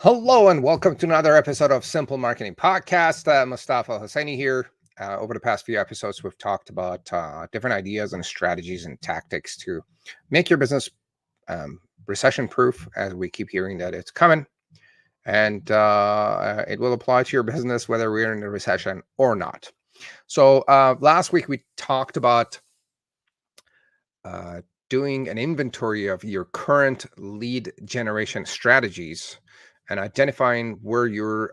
Hello and welcome to another episode of Simple Marketing Podcast. Mostafa Hosseini here. Over the past few episodes, we've talked about different ideas and strategies and tactics to make your business recession proof, as we keep hearing that it's coming. And it will apply to your business whether we're in a recession or not. So last week we talked about doing an inventory of your current lead generation strategies and identifying where you're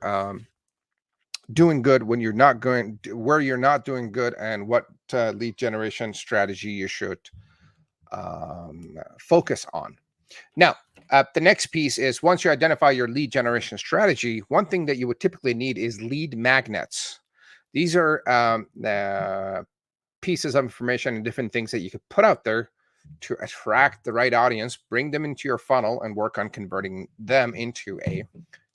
doing good, when you're not going, where you're not doing good, and what lead generation strategy you should focus on. Now, the next piece is, once you identify your lead generation strategy, one thing that you would typically need is lead magnets. These are pieces of information and different things that you could put out there to attract the right audience, bring them into your funnel, and work on converting them into a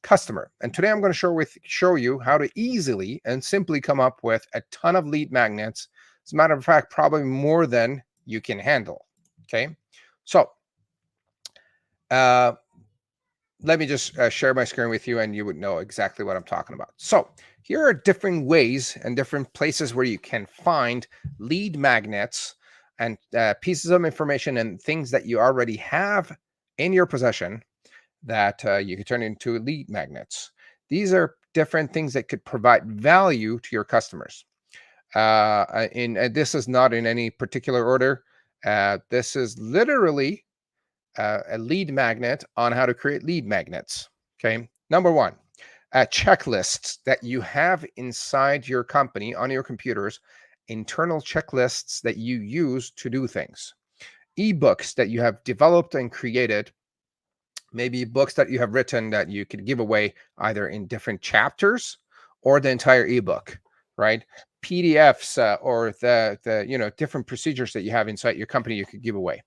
customer. And today I'm going to show you how to easily and simply come up with a ton of lead magnets. As a matter of fact, probably more than you can handle. Okay, so let me just share my screen with you and you would know exactly what I'm talking about. So here are different ways and different places where you can find lead magnets and pieces of information and things that you already have in your possession that you could turn into lead magnets. These are different things that could provide value to your customers. This is not in any particular order. This is literally a lead magnet on how to create lead magnets. Okay. Number one, checklists that you have inside your company on your computers, internal checklists that you use to do things, ebooks that you have developed and created, maybe books that you have written that you could give away either in different chapters or the entire ebook, right? PDFs or the different procedures that you have inside your company you could give away.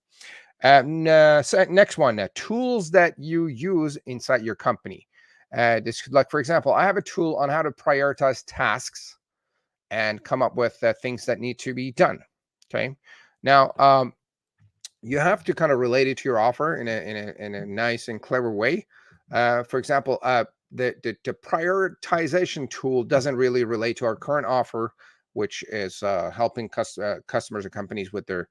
Next one, tools that you use inside your company. This could, like, for example, I have a tool on how to prioritize tasks and come up with things that need to be done. Okay. Now, you have to kind of relate it to your offer in a nice and clever way. For example, the prioritization tool doesn't really relate to our current offer, which is helping customers and companies with their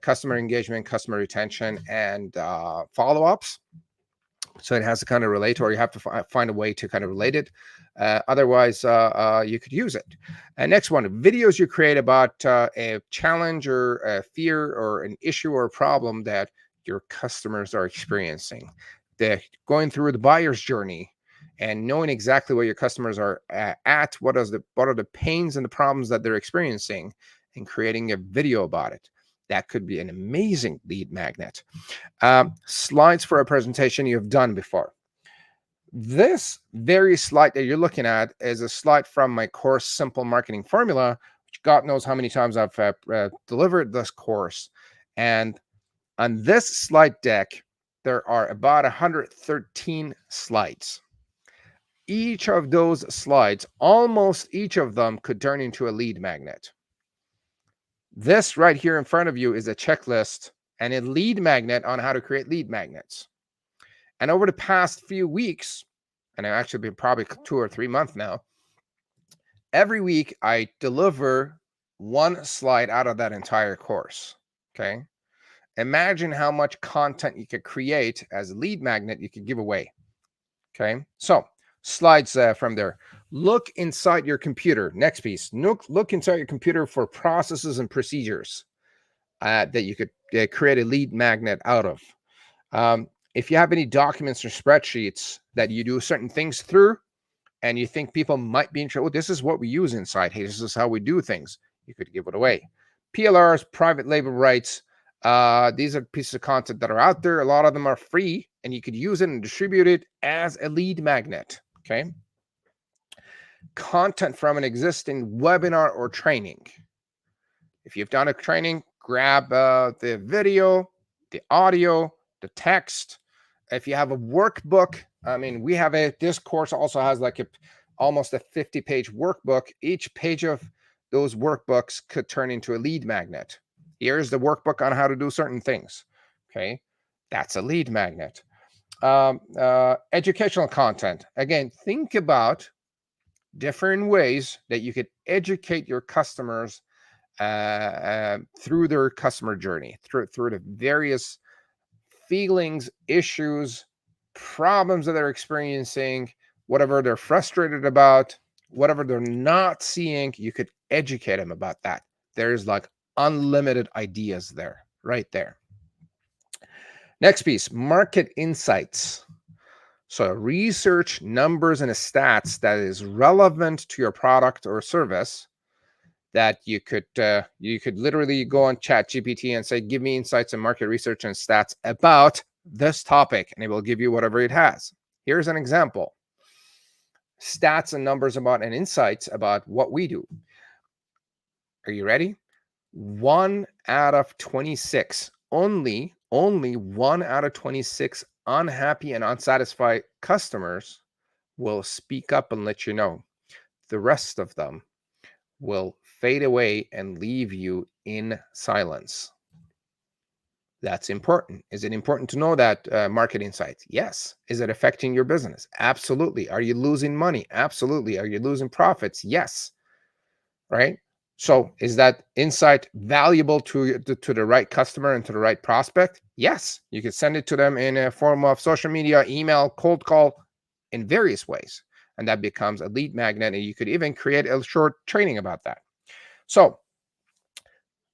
customer engagement, customer retention, and follow-ups. So it has to kind of relate, or you have to find a way to kind of relate it. Otherwise, you could use it. Next one, videos you create about a challenge or a fear or an issue or a problem that your customers are experiencing. They're going through the buyer's journey and knowing exactly what your customers are at, what are the pains and the problems that they're experiencing, and creating a video about it. That could be an amazing lead magnet. Slides for a presentation you have done before. This very slide that you're looking at is a slide from my course, Simple Marketing Formula, which God knows how many times I've delivered this course. And on this slide deck, there are about 113 slides. Each of those slides, almost each of them, could turn into a lead magnet. This right here in front of you is a checklist and a lead magnet on how to create lead magnets. And over the past few weeks, and I've actually been probably 2 or 3 months now, every week I deliver one slide out of that entire course. Okay. Imagine how much content you could create as a lead magnet you could give away. Okay. So slides from there. Look inside your computer. Next piece. Look inside your computer for processes and procedures that you could create a lead magnet out of. If you have any documents or spreadsheets that you do certain things through and you think people might be interested, this is what we use inside. Hey, this is how we do things. You could give it away. PLRs, private label rights. These are pieces of content that are out there. A lot of them are free and you could use it and distribute it as a lead magnet. Okay. Content from an existing webinar or training. If you've done a training, grab the video, the audio, the text. If you have a workbook, I mean, this course also has like almost a 50-page workbook. Each page of those workbooks could turn into a lead magnet. Here's the workbook on how to do certain things. Okay. That's a lead magnet. Educational content. Again, think about different ways that you could educate your customers through their customer journey, through the various feelings, issues, problems that they're experiencing, whatever they're frustrated about, whatever they're not seeing. You could educate them about that. There's like unlimited ideas there, right there. Next piece, market insights. So research numbers and stats that is relevant to your product or service that you could literally go on ChatGPT and say, give me insights and market research and stats about this topic, and it will give you whatever it has. Here's an example. Stats and numbers about and insights about what we do. Are you ready? 1 out of 26, only 1 out of 26 unhappy and unsatisfied customers will speak up and let you know. The rest of them will fade away and leave you in silence. That's important. Is it important to know that market insights? Yes. Is it affecting your business? Absolutely. Are you losing money? Absolutely. Are you losing profits? Yes. Right? So is that insight valuable to the right customer and to the right prospect? Yes. You can send it to them in a form of social media, email, cold call, in various ways. And that becomes a lead magnet. And you could even create a short training about that. So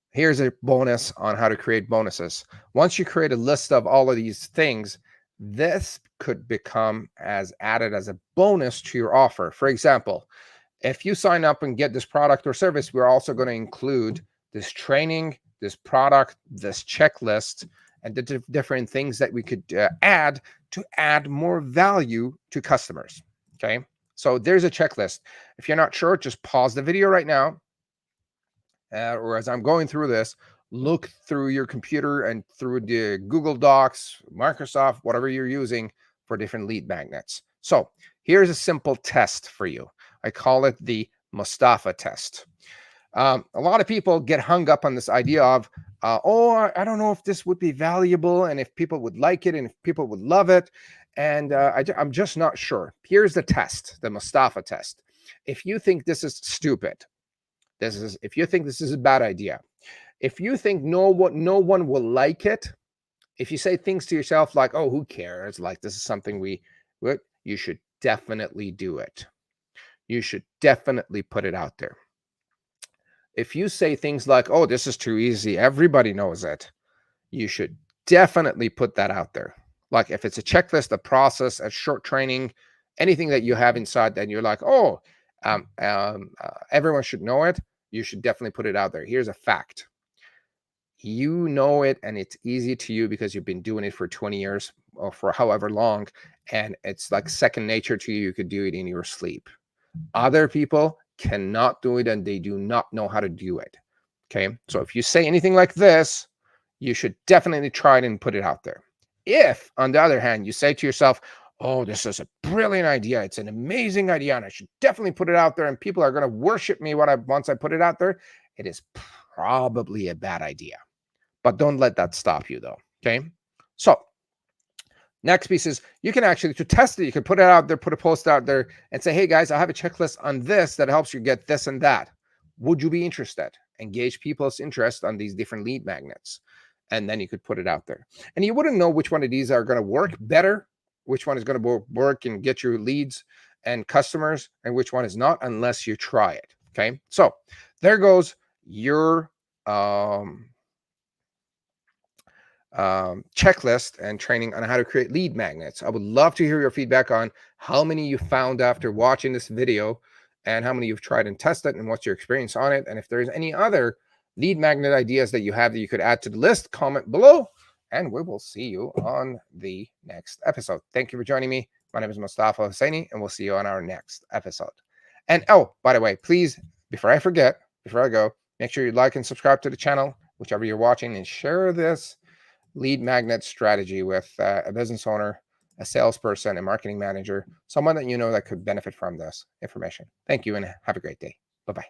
here's a bonus on how to create bonuses. Once you create a list of all of these things, this could become added as a bonus to your offer. For example, if you sign up and get this product or service, we're also going to include this training, this product, this checklist, and the different things that we could add to add more value to customers. Okay. So there's a checklist. If you're not sure, just pause the video right now. Or as I'm going through this, look through your computer and through the Google Docs, Microsoft, whatever you're using for different lead magnets. So here's a simple test for you. I call it the Mostafa test. A lot of people get hung up on this idea of, I don't know if this would be valuable and if people would like it and if people would love it. And I'm just not sure. Here's the test, the Mostafa test. If you think this is stupid, if you think this is a bad idea, if you think no one will like it, if you say things to yourself like, oh, who cares? Like this is something you should definitely do it. You should definitely put it out there. If you say things like, oh, this is too easy, everybody knows it, you should definitely put that out there. Like if it's a checklist, a process, a short training, anything that you have inside that you're like, oh, everyone should know it, you should definitely put it out there. Here's a fact. You know it and it's easy to you because you've been doing it for 20 years or for however long, and it's like second nature to you. You could do it in your sleep. Other people cannot do it and they do not know how to do it. Okay. So if you say anything like this, you should definitely try it and put it out there. If, on the other hand, you say to yourself, oh, this is a brilliant idea, it's an amazing idea, and I should definitely put it out there, and people are going to worship me once I put it out there, it is probably a bad idea. But don't let that stop you, though. Okay. So next piece is you can actually, to test it, you can put it out there, put a post out there and say, hey guys, I have a checklist on this that helps you get this and that. Would you be interested? Engage people's interest on these different lead magnets. And then you could put it out there. And you wouldn't know which one of these are going to work better, which one is going to work and get you leads and customers, and which one is not, unless you try it. Okay. So there goes your checklist and training on how to create lead magnets. I would love to hear your feedback on how many you found after watching this video and how many you've tried and tested and what's your experience on it. And if there's any other lead magnet ideas that you have that you could add to the list, comment below and we will see you on the next episode. Thank you for joining me. My name is Mostafa Hosseini and we'll see you on our next episode. And oh, by the way, please, before I go, make sure you like and subscribe to the channel, whichever you're watching, and share this lead magnet strategy with a business owner, a salesperson, a marketing manager, someone that you know that could benefit from this information. Thank you and have a great day. Bye-bye.